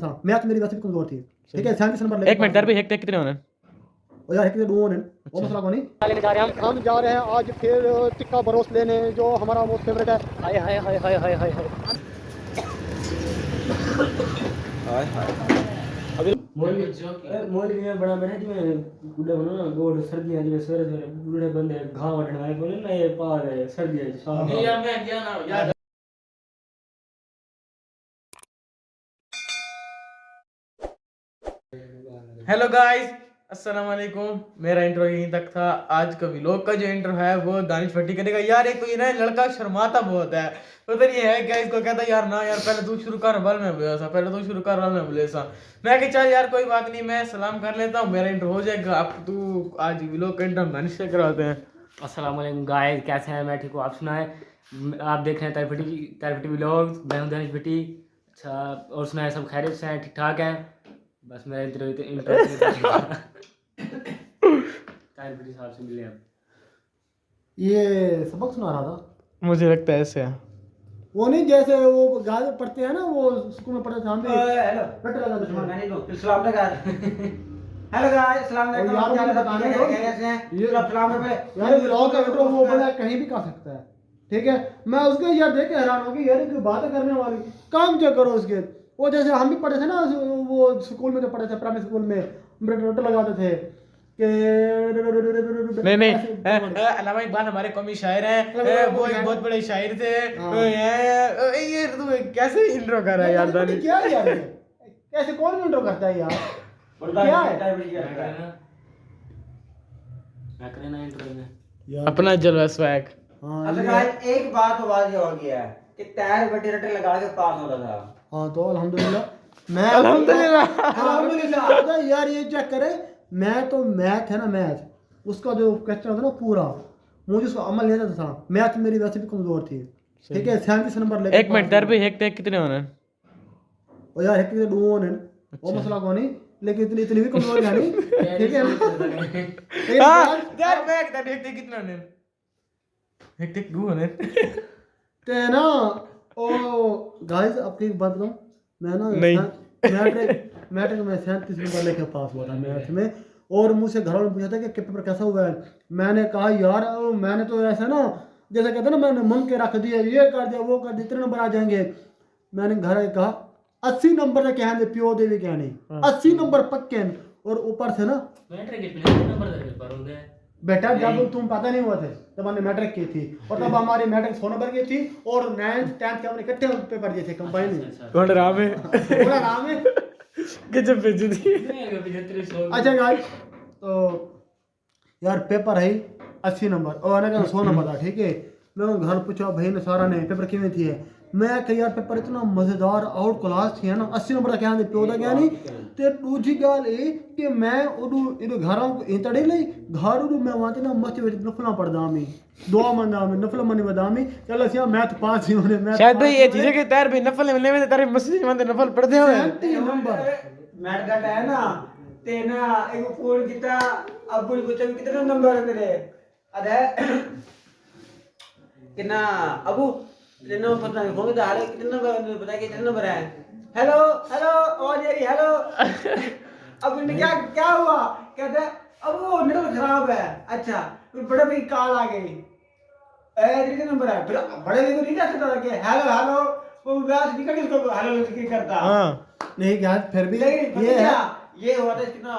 था, मैथ मेरी वैसे भी कमजोर थी, ठीक है। 37 नंबर एक मिनट दर भी हेक्टे कितने होने ओ यार, एक दो ने वो मसला कोई नहीं। लेने जा रहे हैं हम जा रहे हैं आज फिर टिक्का बरोस लेने, जो हमारा मोस्ट फेवरेट है। हाय हाय हाय हाय हाय हाय हाय अभी मोल में बड़ा बना जिवें गुड्डा बनो ना गोड़ सर्दियां जिवें सवेरे सवेरे बूढ़े बंदे घाव वटण आए बोले ना ये पा गए सर्दियां साफ यार मैं गया ना यार। हेलो गाइस, अस्सलाम वालेकुम। मेरा इंट्रो यहीं तक था। आज का व्लॉग का जो इंट्रो है वो दानिश भट्टी करेगा। यार एक तो ये ना लड़का शर्माता बहुत है, तो फिर ये है क्या, इसको कहता यार ना यार पहले तू शुरू कर बल में बोला सा, पहले तू शुरू कर बल में बोले सा। मैं कि चल यार कोई बात नहीं, मैं सलाम कर लेता हूँ, मेरा इंट्रो हो जाएगा। अब तू आज व्लॉग का इंट्रो दानिश से करवाते हैं। अस्सलाम वालेकुम गाइस, कैसे हैं? मैं ठीक हूँ, आप सुनाएं। आप देख रहे हैं तारफटी व्लॉग्स, मैं हूं दानिश भट्टी। अच्छा, और सुनाएं, सब खैरियत से हैं, ठीक ठाक है? बस मेरा इंट्रो तारफटी साहब से मिले अब। ये सबक सुना रहा था, मुझे लगता है ऐसे है वो नहीं जैसे वो गाय पढ़ते हैं ना, वो स्कूल में पढ़ते थे हम भी। हेलो रट लगा था दुश्मन गाने दो सलाम लगा। हेलो गाइस, सलाम अलैकुम। यार क्या मुझे हाल बताने है? दो। कैसे हैं? ये सलाम पे यार व्लॉग का इंट्रो वो बंदा कहीं भी कर सकता है, ठीक है। मैं उसके यार देख के हैरान हो गई, यार कोई बातें करने वाली, काम क्या करो उसके। वो जैसे हम भी पढ़े थे ना, वो स्कूल में जो पढ़े थे, प्राइमरी स्कूल में रट लगाते थे कि नहीं अलावा इकबाल हमारे कौमी शायर हैं, वो एक बहुत बड़े शायर थे। ये तू कैसे इंट्रो कर रहा है यार दानिश? क्या यार ये? कैसे कौन इंट्रो करता है यार? क्या है मैं करे ना इंट्रो में अपना जलवा स्वैग। हाँ अच्छा ये- गाइस, एक बात तो वाज़ हो गया है कि टायर बटे रटे लगा के पास होता था। हाँ तो अल्हम्दुलिल्लाह मैं अल्हम्दुलिल्लाह। यार ये चेक करे, मैं तो मैथ है ना, मैथ उसका जो क्वेश्चन होता ना पूरा, मुझे उसका अमल नहीं आता था। मैथ मेरी वैसे भी कमजोर थी, ठीक है। 37 नंबर लेके एक मिनट दर भी हेक्टे कितने होने ओ यार, एक दो ने वो मसला कोई नहीं, लेकिन इतनी इतनी भी कमजोर है नहीं, ठीक है। लेकिन यार मैं दर हेक्टे कितने होने हेक्टे दो होने ते ना ओ गाइस, आपकी एक बात बताऊं, मैं ना नहीं। मैट्रिक में 37 नंबर लेके पास हुआ था मैथ में। और मुझसे घर वालों ने पूछा था कि पेपर कैसा हुआ है। मैंने कहा यार मैंने तो ऐसा ना, जैसे कहते हैं ना, मैंने मन के रख दिया, ये कर दिया वो कर दिया, इतने नंबर आ जाएंगे। मैंने घर आके कहा 80 नंबर से कहने प्यो देवी कहने 80 नंबर पक्के। और ऊपर से ना मैट्रिक के कितने नंबर दे पर होंगे बेटा, जब तुम पता नहीं हुआ थे तब हमने मैट्रिक की थी, और तब हमारी मैट्रिक 100 नंबर की थी, और 9th 10th के हमने इकट्ठे पेपर दिए थे कंबाइन में। कौन राम है पूरा नाम है। गजब बेइज्जती। अच्छा गाइस, तो यार पेपर है 80 नंबर और ना 100 नंबर था, ठीक है। मैं घर पूछा भाई ने सारा ने पेपर किमें थी है। मैं कह यार पेपर इतना मजेदार आउट क्लास थी है ना, 80 नंबर का क्या दे प्यो दा क्या नहीं। ते दूजी गाल ए कि मैं उडू इडू घरों को इंतड़े ले घर उडू मैं वहां ना मस्त वेट नफला पढ़दा मी दुआ मंदा मी नफला मनी बदामी चल सिया मैथ पास ही होने। मैथ शायद भाई ये चीजें के तैयार भी नफल मिलने में तारे मस्जिद में नफल पढ़ते हो 37 नंबर मैट का है ना, ते ना एक फोन किया, अब पूछ पूछा कितने नंबर है तेरे। अरे कितना अबू लेना पता नहीं फोन तो हाले कितने नंबर पता है, कितने नंबर है। हेलो हेलो आवाज आ रही, हेलो। अब इन्हें क्या क्या हुआ, कहते अब वो नेटवर्क खराब है। अच्छा फिर बड़े भाई कॉल आ गई, कितने नंबर है। फिर बड़े भाई को नहीं कह सकता था कि हेलो हेलो, वो व्यास निकल के उसको हेलो लिख करता। नहीं क्या फिर भी लेकिन ये है। ये हुआ था कितना,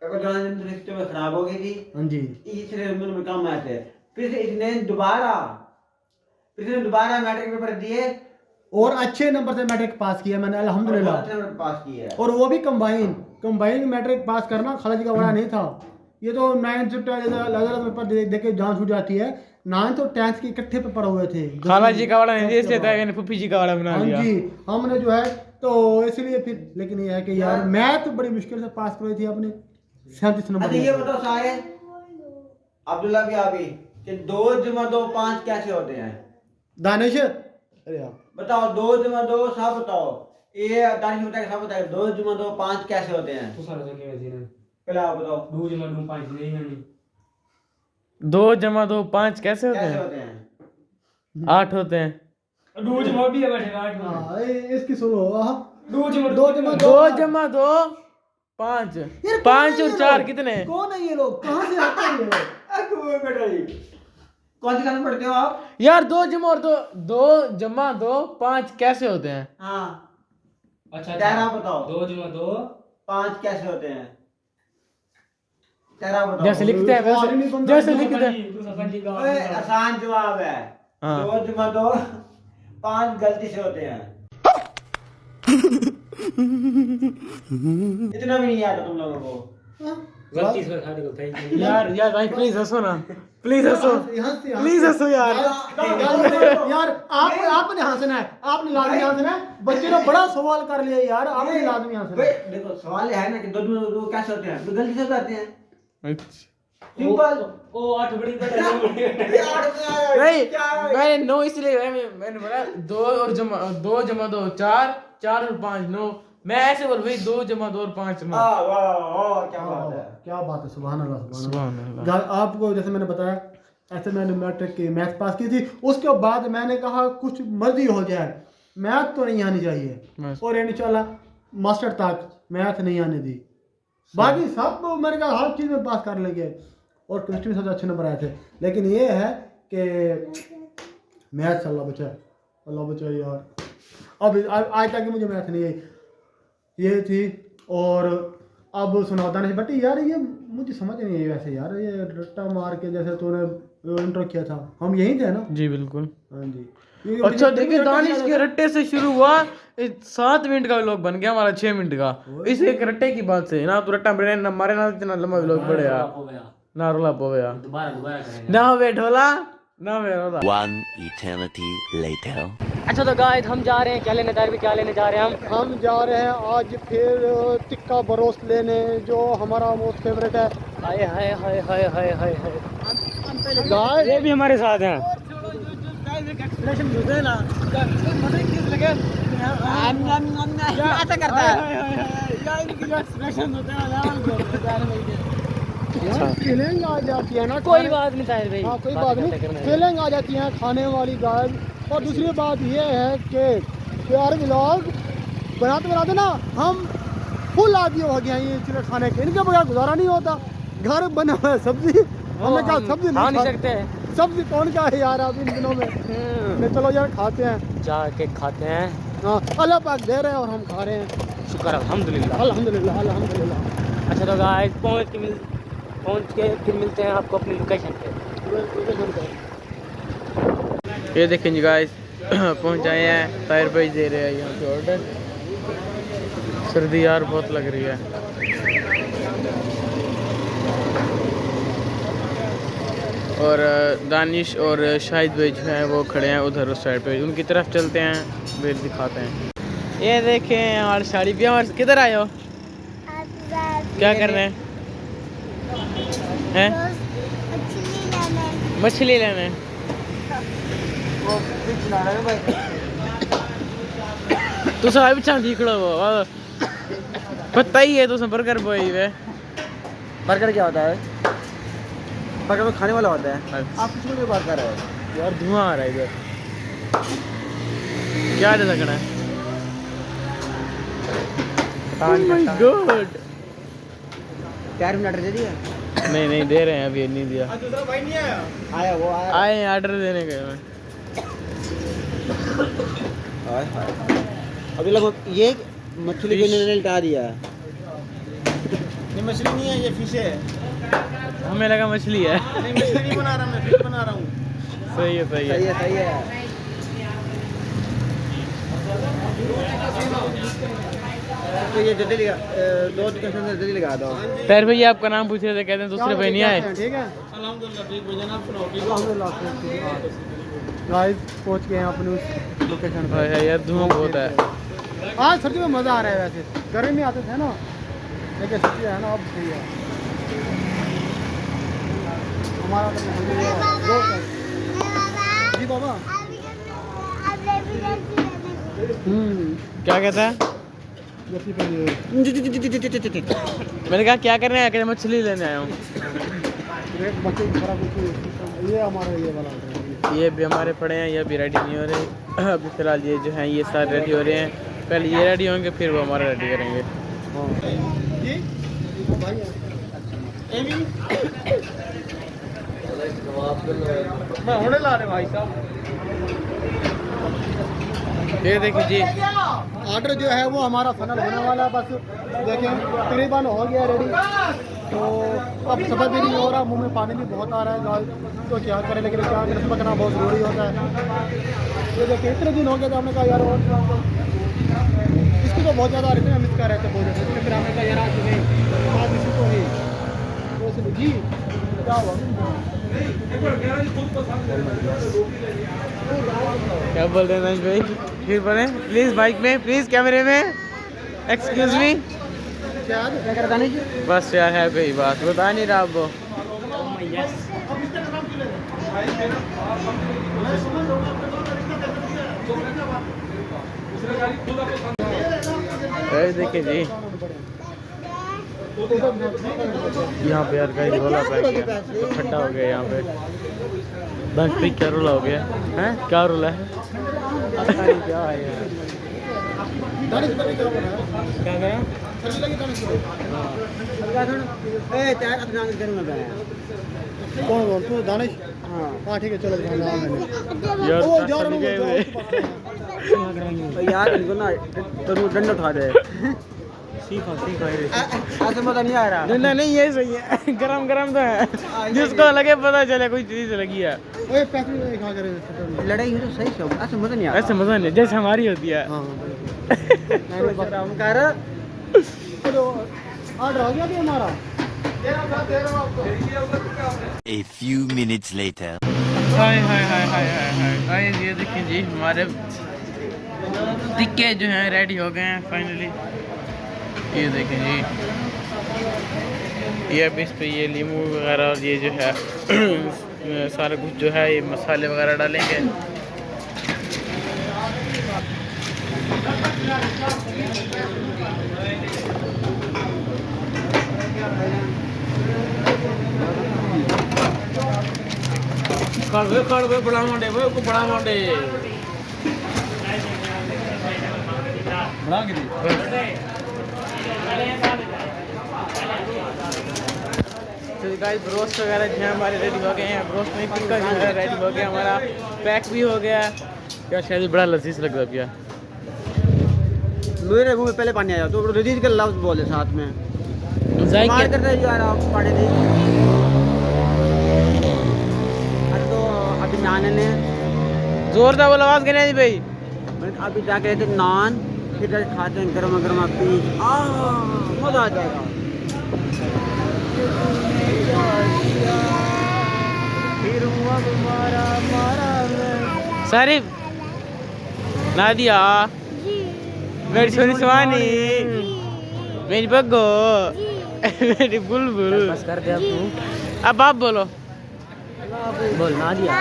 अगर जान सिस्टम खराब हो गई थी, हाँ जी, इसलिए में काम आए थे। फिर इसने मैट्रिक पेपर दिए और अच्छे नंबर से मैट्रिक पास किया मैंने अल्हम्दुलिल्लाह। पास किया है। और वो भी कंबाइन मैट्रिक पास करना खाला जी का बड़ा नहीं था। ये तो 9th पेपर दे के जान छूट जाती है। 9th और 10th के इकट्ठे पेपर हुए थे। खाला जी का वाला नहीं, इसलिए तो मैंने फूफी जी का वाला बना हाँ लिया। जी, हमने जो है तो इसलिए फिर, लेकिन ये है कि यार मैथ बड़ी मुश्किल से पास करी थी आपने 37 नंबर। अच्छा ये बताओ सारे अब्दुल्ला भी अभी कि 2 जमा 2 5 कैसे होते हैं? दानिश, अरे यार बताओ 2 जमा 2 सब बताओ। ये दानिश बताए सब बताए 2 जमा 2 5 कैसे होते हैं? तो सारे के वैसे ने पहले आप बताओ 2 जमा 2 5 नहीं है 2 जमा 2 5 कैसे होते कैसे हैं? होते हैं? 8 होते हैं। 2 जमा भी है बैठे 8 हाँ इसकी सुनो। दो जमा 2 जमा 2 5 यार, 5 कौन है और ये 4 लोग? कितने? कौन है ये लोग, कहाँ से आते हैं ये लोग? तू बेटा जी कौन सी क्लास में पढ़ते हो आप? यार 2 जमा और 2 जमा 2 5 कैसे होते हैं? हाँ अच्छा तेरा बताओ 2 जमा 2 5 कैसे होते हैं? तेरा बताओ। जैसे लिखते हैं सवाल ही नहीं वैसे बनता। जैसे लिखते हैं। ओए, आसान जवाब है। हाँ। 2 जमा 2 5 गलती से होते हैं। इतना भी नहीं आता तुम लोगों को। गलती से खा देखो भाई यार भाई प्लीज हंसो ना, प्लीज हंसो, प्लीज हंसो यार। यार आपने हंसना है, आपने लाजमी हंसना है। बच्चे ने बड़ा सवाल कर लिया यार, आपने लाजमी हंसना भाई है। देखो सवाल ये है ना कि 2 जमा 2 कैसे होते हैं? तो गलती से होते हैं। अच्छा। सिंपल। ओ 8 बड़ी बड़ा नहीं मैंने 9 इसलिए मैंने बोला 2 और जमा 2 जमा 2 4 4 और 5 9। मैं ऐसे बोल भाई 2 जमा 2 और 5 9। वाह वाह क्या बात है। क्या बात है, सुभान अल्लाह सुभान सुभान अल्लाह। अल्लाह। आपको जैसे मैंने बताया, ऐसे मैंने मैट्रिक की मैथ पास की थी। उसके बाद मैंने कहा कुछ मर्जी हो जाए, मैथ तो नहीं आनी चाहिए। बस। और इंशाल्लाह मास्टर तक मैथ नहीं आने दी। बाकी सब मैंने कहा हर चीज़ में पास कर लेंगे। और केमिस्ट्री में सबसे अच्छे नंबर आए थे। लेकिन ये है कि मैथ अल्लाह बचाए यार। अब आज तक मुझे मैथ नहीं आई, ये थी। और अब सुनाओ दानिश भट्टी यार, ये मुझे समझ नहीं आई वैसे यार, ये रट्टा मार के जैसे तूने इंट्रो किया था, हम यहीं थे ना? जी बिल्कुल। हाँ जी। अच्छा देखिए दानिश के रट्टे से शुरू हुआ 7 मिनट का व्लॉग बन गया हमारा 6 मिनट का। इस एक रट्टे की बात से ना तू रट्टा मेरे ना मारे ना इतना लंबा व्लॉग बढ़ेगा ना रोला पोवेगा दोबारा करेंगे। ना वे ढोला ना वे रोला। One eternity later. अच्छा तो गाइस हम जा रहे हैं क्या लेने क्या लेने जा रहे हैं हम जा रहे हैं आज फिर टिक्का बरोस्ट लेने, जो हमारा मोस्ट फेवरेट है। हाय हाय हाय हाय हाय हाय हाय गाइस ये भी हमारे साथ हैं। ऐसा करता है। फीलिंग आ जाती है ना, कोई बात नहीं ताहिर भाई। हाँ कोई बात नहीं, फीलिंग आ जाती है खाने वाली गाइस। और दूसरी बात ये है कि प्यार व्लॉग बनाते ना हम फुल आदि हो गए हैं ये चीज़ें खाने के, इनके बगैर गुजारा नहीं होता। घर बना हुआ है सब्जी, हमने कहा सब्जी खा नहीं नहीं खा- सकते हैं। सब्जी कौन क्या है यार अब इन दिनों में। नहीं, चलो यार खाते हैं। जाके खाते हैं। हाँ अल्लाह पाक दे रहे हैं और हम खा रहे हैं। शुक्र अल्हम्दुलिल्लाह। अल्हम्दुलिल्लाह अल्हम्दुलिल्लाह। अच्छा तो गाइस पहुंच के फिर मिलते हैं आपको अपनी लोकेशन पे। ये देखें जी गाइस पहुंच आए हैं। ताहिर भाई दे रहे हैं यहाँ पे ऑर्डर। सर्दी यार बहुत लग रही है। और दानिश और शाहिद भाई जो हैं वो खड़े हैं उधर उस साइड पे, उनकी तरफ चलते हैं फिर दिखाते हैं। ये देखें यार साड़ी भी हमारे किधर आए हो, क्या कर रहे हैं? मछली लेने। तू साहब भी चांदी खड़ा हुआ पता ही है तो बर्गर बॉय वे। बर्गर क्या होता है? बर्गर तो खाने वाला होता है। आप किस में बात कर रहे हो? यार धुआं आ रहा है इधर, क्या दे सकना है? गुड। 4 मिनट दे दिया? नहीं दे रहे हैं, अभी नहीं दिया। दूसरा भाई नहीं आया? आया वो आया। आए ऑर्डर देने गए मैं। अभी लगभग ये मछली को इन्होंने लटा दिया। ये मछली नहीं है, ये फिश है। हमें लगा मछली है। नहीं मछली नहीं बना रहा, मैं फिश बना रहा हूँ। सही है सही है। सही है। तो ये जल्दी लगा, 2 के अंदर जल्दी लगा दो। ताहिर भैया आपका नाम पूछ रहे थे, कहते हैं दूसरे भाई नहीं आए। ठीक है अल्हम्दुलिल्लाह ठीक भैया, आप सुनाओ ठीक हो? अल्हम्दुलिल्लाह गाइस पहुंच गए हैं अपने उस लोकेशन पे। हाय यार धुआं बहुत है। आज सर्दी में मज़ा आ रहा है, वैसे गर्मी में आते थे ना, लेकिन सर्दी है ना अब सही है हमारा तो जी बाबा। क्या कहता है? जैसी पहले मैंने कहा क्या करने आया, कहते मछली लेने आया हूँ। एक बच्चे की खराब हुई, ये हमारा ये वाला है। ये भी हमारे पड़े हैं, ये भी रेडी नहीं हो रहे। अभी फिलहाल ये जो हैं ये सारे रेडी हो रहे हैं। पहले ये रेडी होंगे फिर वो हमारा रेडी करेंगे। होने ला रहे भाई साहब। ये देखिए जी, ऑर्डर जो है वो हमारा फाइनल होने वाला है। बस देखें तकरीबन हो गया रेडी। तो अब सफर भी नहीं हो रहा, मुंह में पानी भी बहुत आ रहा है गाइस। तो क्या करें, लेकिन क्या करें, समझ करना बहुत ज़रूरी होता है। ये देखिए इतने दिन हो गए तो हमने कहा यार और इसको तो बहुत ज़्यादा रिटर्न मिस कर रहे थे बहुत ज़्यादा। फिर हमने कहा यार आज नहीं आज इसी को ही तो इसलिए जी क्या हुआ। क्या बोल रहे हैं नाज भाई? फिर बोले प्लीज़ माइक में, प्लीज़ कैमरे में, एक्सक्यूज मी। क्या करता नहीं जी। बस यार है कोई बात बता नहीं रहा अब वो। देखिए जी यहाँ पे यार गाइस रोला पड़ गया, तो ठंडा हो गया यहाँ पे। बस पे क्या रोला हो गया है? क्या रोला है? पता नहीं क्या है यार। क्या गया? कौन कौन तू दानिश? हाँ ठीक है चलो यार ओ जा रहा तो यार इनको ना तो दंड उठा दे। सीखो सीखो ऐसे मजा नहीं आ रहा। डंडा नहीं ये सही है। गरम गरम तो है, जिसको लगे पता चले कोई चीज लगी है। ओए पैसे खा कर लड़ाई हो तो सही से ऐसे मजा नहीं आ ऐसे मजा नहीं जैसे हमारी होती है। हां रहा। हम कह रहे चलो ऑर्डर हो गया भी हमारा। A few minutes later. Hi hi hi hi hi hi guys, ये देखिए जी हमारे टिक्के जो हैं रेडी हो गए हैं फाइनली। ये देखें जी, ये अब इस पे ये नींबू वगैरह और ये जो है सारा कुछ जो है ये मसाले वगैरह डालेंगे। बड़ा मोटे बड़ा मोटे तो गाइस ब्रोस्ट वगैरह जो है हमारे रेडी हो गए हैं। ब्रोस्ट नहीं टिक्का जो है रेडी हो गया हमारा, पैक भी हो गया। क्या शायद बड़ा लजीज लग रहा है। मेरे मुंह में पहले पानी आया तो लजीज के लफ्ज बोले साथ में मार करते यार आप पानी दे। अरे तो अभी नान ने जोरदार बोल आवाज करने दी भाई। मैंने अभी जाके रहते नान फिर खाते हैं गर्मा गर्मा पीस मजा आ जाएगा। सारिफ नादिया मेरी सोनी सुहानी मेरी बग्गो मेरी बुलबुल। बस कर दे अब तू। अब आप बोलो। बोल नादिया।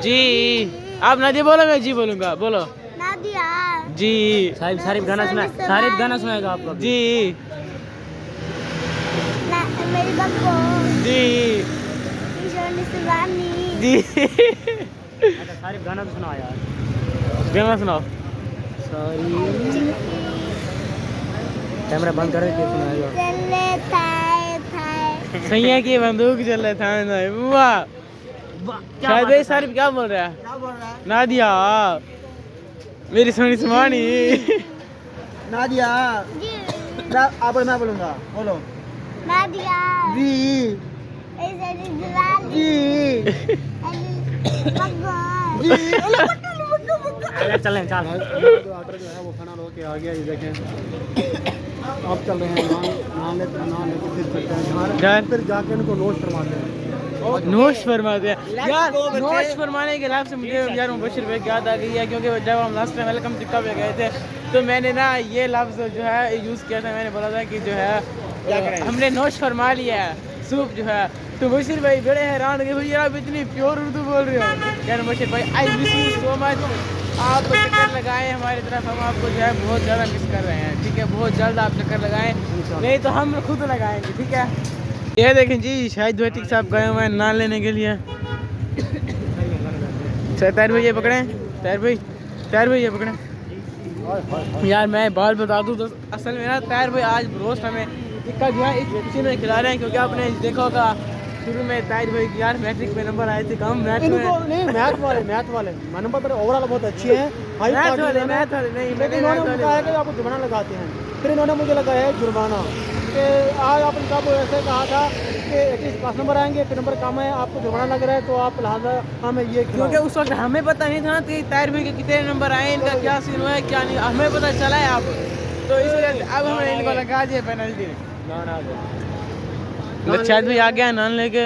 जी आप नादिया बोलो, मैं जी बोलूंगा। बोलो नादिया जी। सारिफ गाना सुना, सारिफ गाना सुनाएगा आपको जी मेरी बग्गो जी सोनी सुहानी जी। सारिफ गाना तो सुना यार। गाना सुनाओ। सॉरी कैमरा बंद कर के सुनाएगा। चले थाए थाए सैया की बंदूक चल रहा था ना। वाह शायद भाई सारिफ क्या बोल रहा है? क्या बोल रहा है नादिया मेरी सोनी सुहानी। नादिया जी आप मैं बोलूँगा बोलो नादिया जी ऐसे दिवाली जी बग्गो चल चल चल। ऑर्डर जो है वो फाइनल होके आ गया। ये देखें आप चल रहे हैं नान लेते फिर सकते हैं यार फिर जाके इनको नोट करवाते हैं। नोश फरमाते हैं यार। नोश फरमाने के लाभ से मुझे यार मुबशिर भाई की याद आ गई है, क्योंकि जब हम लास्ट टाइम वेलकम टिक्का पे गए थे तो मैंने ना ये लफ्ज़ जो है यूज़ किया था। मैंने बोला था कि जो है हमने नोश फरमा लिया है सूप जो है। तो मुबशिर भाई बड़े हैरान हो गए, भाई आप इतनी प्योर उर्दू बोल रहे हो। यार मुबशिर भाई I miss you so much. आप चक्कर लगाएं हमारी तरफ, हम आपको जो है बहुत ज़्यादा मिस कर रहे हैं। ठीक है, बहुत जल्द आप चक्कर लगाएं, नहीं तो हम खुद लगाएंगे। ठीक है, ये देखें जी शाहिद भाई टिक साहब गए हुए हैं नान लेने के लिए। ताहिर भाई ये पकड़े, ताहिर भाई ये पकड़े। यार मैं बात बता दूं तो असल में ना ताहिर भाई आज रोस्ट हमें टिक्का जो है इसी में खिला रहे हैं, क्योंकि आपने देखा होगा शुरू में ताहिर भाई की यार मैट्रिक में नंबर आए थे कम, मैथ में इनको नहीं मैथ वाले नंबर पर ओवरऑल बहुत अच्छे हैं, हाई मैथ क्वालिटी वाले हैं। मैथ वाले नहीं, लेकिन इन्होंने मुझे कहा है कि आपको जुर्माना लगाते हैं, फिर इन्होंने मुझे लगाया है जुर्माना कि आज आपने साहब ऐसे कहा था कि एटलीस्ट 5 नंबर आएंगे, फिर नंबर कम है, आपको जुर्माना लग रहा है, तो आप लिहाजा हमें ये खिलाओ। क्योंकि उस वक्त हमें पता नहीं था कि ताहिर भाई के कितने नंबर आए, इनका क्या सीन हुआ है क्या नहीं, हमें पता चला है अब, तो इसलिए अब हमने इनको लगा दिया पेनल्टी। शायद भी आ गया नान लेके,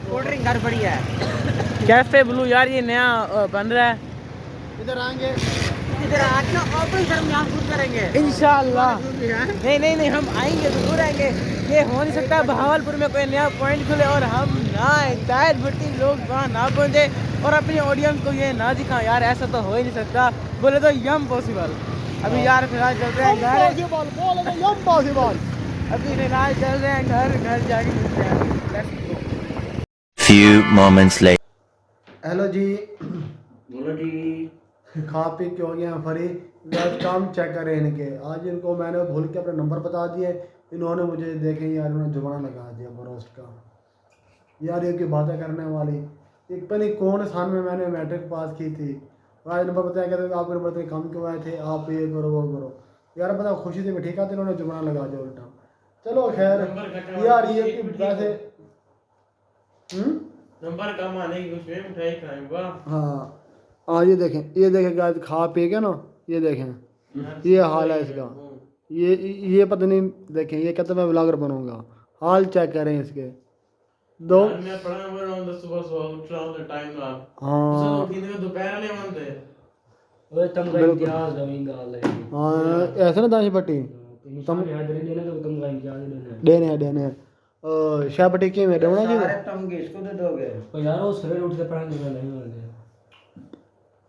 कोल्ड ड्रिंक घर पड़ी है। कैफे ब्लू यार ये नया बन रहा है, इधर आएंगे, इधर आज ना ओपन शर्म यहाँ खुद करेंगे इंशाल्लाह। नहीं हम आएंगे जरूर आएंगे, ये हो नहीं सकता बहावलपुर में कोई नया पॉइंट खुले और हम ना आए, ताहिर भट्टी लोग वहाँ ना पहुँचे और अपनी ऑडियंस को ये ना दिखाएं, यार ऐसा तो हो ही नहीं सकता, बोले तो यम पॉसिबल। अभी यार फिलहाल चल रहे हैं घर, अभी फिलहाल चल रहे हैं घर जाके मिलते हैं। Let's go. Few moments later. Hello जी, बोलो जी। खा पी के हो गए हैं फ्री, बस काम चेक करें इनके। आज इनको मैंने भूल के अपने नंबर बता दिए, इन्होंने मुझे देखे यार इन्होंने जुबान लगा दिया बरोस्ट का। यार ये की बातें करने वाली, एक पता नहीं कौन साल में मैंने मैट्रिक पास की थी, आज नंबर बताया कहते आपके नंबर इतने कम क्यों आए थे, आप ये करो वो करो। यार पता खुशी से बैठी खाते इन्होंने जुबान लगा दिया उल्टा। चलो खैर यार ये वैसे नंबर कम आने की कुछ में मिठाई खाएंगे। हाँ ये देखें गाइस, खा पी के ना ये देखें ये हाल है इसका, ये पता नहीं, देखें ये कहते मैं व्लॉगर बनूंगा, हाल चेक करें इसके दो। मैं पढ़ा हुआ हूं सुबह उठ रहा हूं टाइम ना, हाँ दोपहर वाले बनते ओए तुम का इम्तियाज दवेंगे हाल है। हाँ ऐसे ना दानिश भट्टी तुम यहाँ दे देना तो तुम का इम्तियाज देना देने शाह भट्टी की में डोना जी सारे तुम इसको दे दोगे। और यार वो सवेरे उठ के पढ़ाने वाला नहीं होते।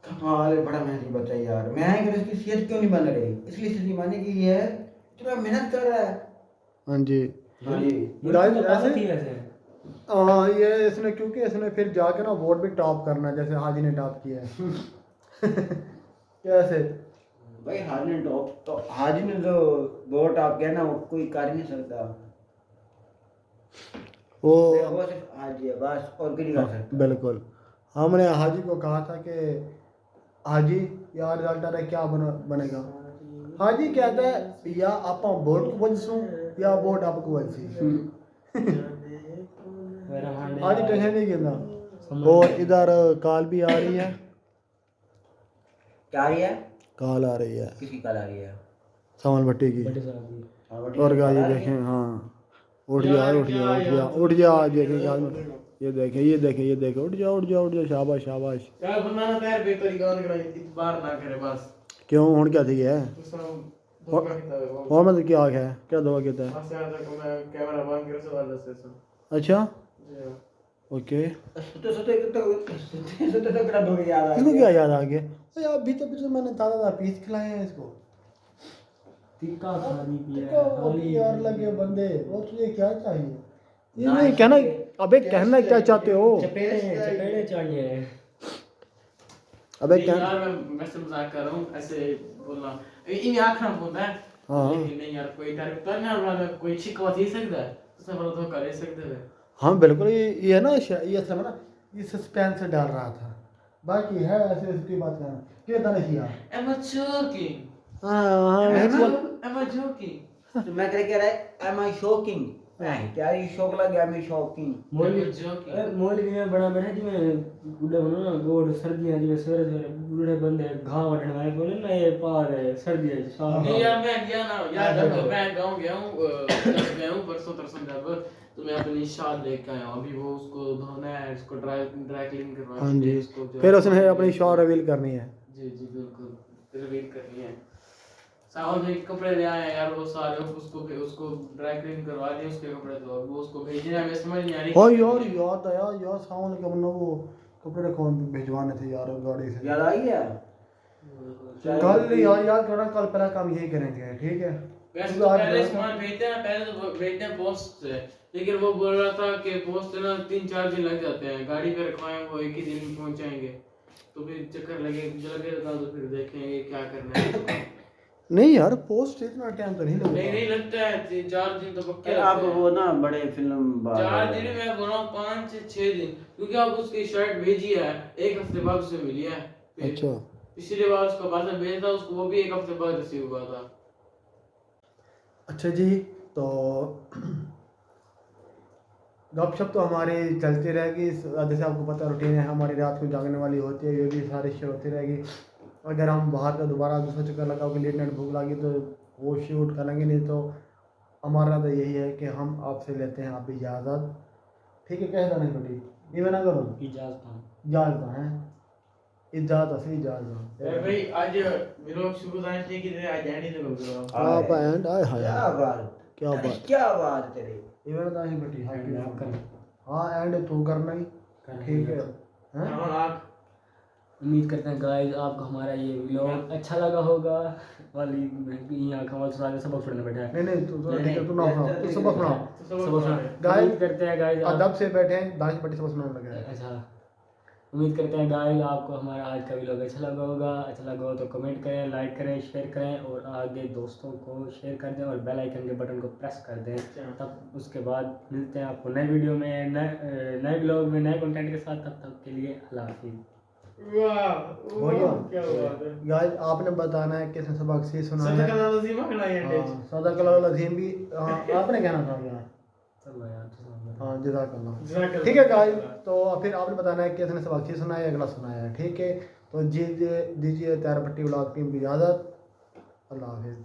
कमाल है, बड़ा मेहनती बच्चा यार। मैं अगर इसकी सेहत क्यों नहीं बन रही, इसलिए इसकी माने कि ये इतना मेहनत कर रहा है। हाँ जी हाँ जी। गाइस ऐसे ऐसे थी वैसे। हाँ ये इसने क्योंकि इसने फिर जाके ना वोट भी टॉप करना है, जैसे हाजी ने टॉप किया है। कैसे भाई हाजी ने टॉप तो हाजी ने जो वोट आप किया ना वो कोई कर ही नहीं सकता, वो वो सिर्फ हाजी है बस, और कोई नहीं कर सकता। बिल्कुल। हमने हाजी को कहा था कि हाजी यार रिजल्ट आ रहा है क्या बनेगा, हाजी कहता है या आप वोट को बजसूं या वोट आपको बजसी। हाजी टेंशन नहीं लेना। और इधर कॉल भी आ रही है, क्या आ रही है? कॉल आ रही है किसकी कॉल आ रही है? सामान भट्टी की। बड़े साहब की। और गाड़ी देखें, हाँ उठ जा देखें ये देखें उठ जा शाबाश क्या बनाना तार बेहतरी का निकला इस बार ना करे बस। क्यों हुन क्या थी है तो सब धोखा किया है वो। और मतलब क्या है क्या दवा कहता है। बस यार तक मैं कैमरा बंद कर सवाल से अच्छा जी हाँ। ओके तो कड़ा दोगे याद आ इसको क्या याद आ गया यार, अभी तो मैंने ताज़ा पीस खिलाए हैं इसको। टिक्का खानी पिया देखो हाली यार लगे बंदे, वो तुझे क्या चाहिए ये नहीं कहना, अबे कहना क्या चाहते हो, चपेड़े चाहिए। अबे नहीं क्या यार मैं से मजाक कर रहा हूँ, ऐसे बोलना इन आँख ना बोलता है। हाँ। लेकिन नहीं यार कोई तारीफ करने वाला कोई शिकवा दे सकता है तो सब तो कर ही सकते हैं। हाँ बिल्कुल, ये ना ये सब ना ये सस्पेंस से डाल रहा था, बाकी है ऐसे इसकी बात करना क्या था नहीं यार। Am I joking? हाँ Am I joking? तो मैं कह रहा है एम आई शॉकिंग, क्या ये शौक लग गया, मैं शॉकिंग। मौलवी में बड़ा बैठा जिमें बूढ़े बनो ना गोड़ सर्दियां जिमें सवेरे सवेरे बूढ़े बंदे घाव वठने वाले बोले ना ये पार है सर्दियां साफ। नहीं यार मैं गया ना यार, जब मैं गाँव गया हूँ परसों तरसों जब, तो मैं अपनी शाद लेके आया हूँ, अभी वो उसको धोना है, उसको ड्राई क्लीन करवाना हाँ जी, उसको जो फिर उसने अपनी शॉ रिवील करनी है। जी बिल्कुल रिवील करनी है। सावन में कपड़े ले आए यार वो सारे, उसको ड्राई क्लीन करवा दिए उसके कपड़े, तो वो उसको भेजने में समझ नहीं आ रही। हाँ यार याद आया यार सावन के अपना वो कपड़े कौन भिजवाने थे यार गाड़ी से, याद आई है? कल यार थोड़ा कल पहला काम यही करेंगे ठीक है। वैसे तो पहले सामान भेजते हैं, पहले तो भेजते हैं पोस्ट से, लेकिन वो बोल रहा था कि पोस्ट ना 3-4 दिन लग जाते हैं, गाड़ी पे रखवाएं वो एक ही दिन में पहुंचाएंगे। तो फिर चक्कर लगे मुझे लगेगा तो फिर देखेंगे क्या करना है। नहीं यार पोस्ट इतना टाइम तो नहीं लगता। नहीं लगता है 4 दिन तो पक्के आप लगते हैं। वो ना बड़े फिल्म 4 दिन में बोला 5 से 6 दिन, क्योंकि आप उसकी शर्ट भेजी है 1 हफ्ते बाद उसे मिली है। फिर अच्छा पिछली बार उसका पार्सल भेजा था उसको, वो भी 1 हफ्ते बाद रिसीव हुआ था। अच्छा जी, तो गपशप तो हमारी चलती रहेगी। जैसे आपको पता रूटीन है हमारी, रात को जागने वाली होती है, ये भी सारी शेयर होती रहेगी। अगर हम बाहर का दोबारा दूसरा चक्कर लगाओगे, लेट नाइट भूख लगी तो वो शूट करेंगे, नहीं तो हमारा तो यही है कि हम आपसे लेते हैं आप इजाज़त। ठीक है, कहता नहीं बेटी ये ना करो इजाज़त है, इजाज़त असली इजाज़त। अरे भाई आज व्लॉग शुरू करने की आज एंड ही तो आप एंड आए हाय क्या बात, क्या बात, क्या बात तेरी। ये ना ही बेटी कर हाँ एंड तू करना ही ठीक है। हैं? और आप उम्मीद करते हैं गाइस आपको हमारा ये व्लॉग अच्छा लगा होगा। वाली यहाँ का वाला सबक पढ़ने बैठा है। नहीं तू ठीक है, तू ना सुनाओ, तू सबक सुनाओ। सबक सुना गाइस उम्मीद करते हैं गाइस अदब से बैठे हैं, दानिश बेटी सबक सुनाने लगे हैं। अच्छा उम्मीद करते हैं गाइस आपको हमारा आज का व्लॉग अच्छा लगा होगा। अच्छा लगा हो तो कमेंट करें, लाइक करें, शेयर करें और आगे दोस्तों को शेयर कर दें और बेल आइकन के बटन को प्रेस कर दें। तब उसके बाद मिलते हैं आपको नए वीडियो में, नए व्लॉग में, नए कंटेंट के साथ। तब तक के लिए अल्लाह हाफिज़। वाह हो गया? क्या बात है। गाइस आपने बताना है किसने सबक सही सुना है। सदका लजीमा खाना है हाँ, सदका लज़ीम भी आपने कहना था यार। चलो यार हाँ जज़ाकल्लाह। जज़ाकल्लाह। ठीक है गाइस, तो फिर आपने बताना है किसने सबक सही सुना है, अगला सुनाया है। ठीक है, तो दीजिए त्यार पट्टी व्लॉग टीम की इजाज़त। अल्लाह हाफिज़।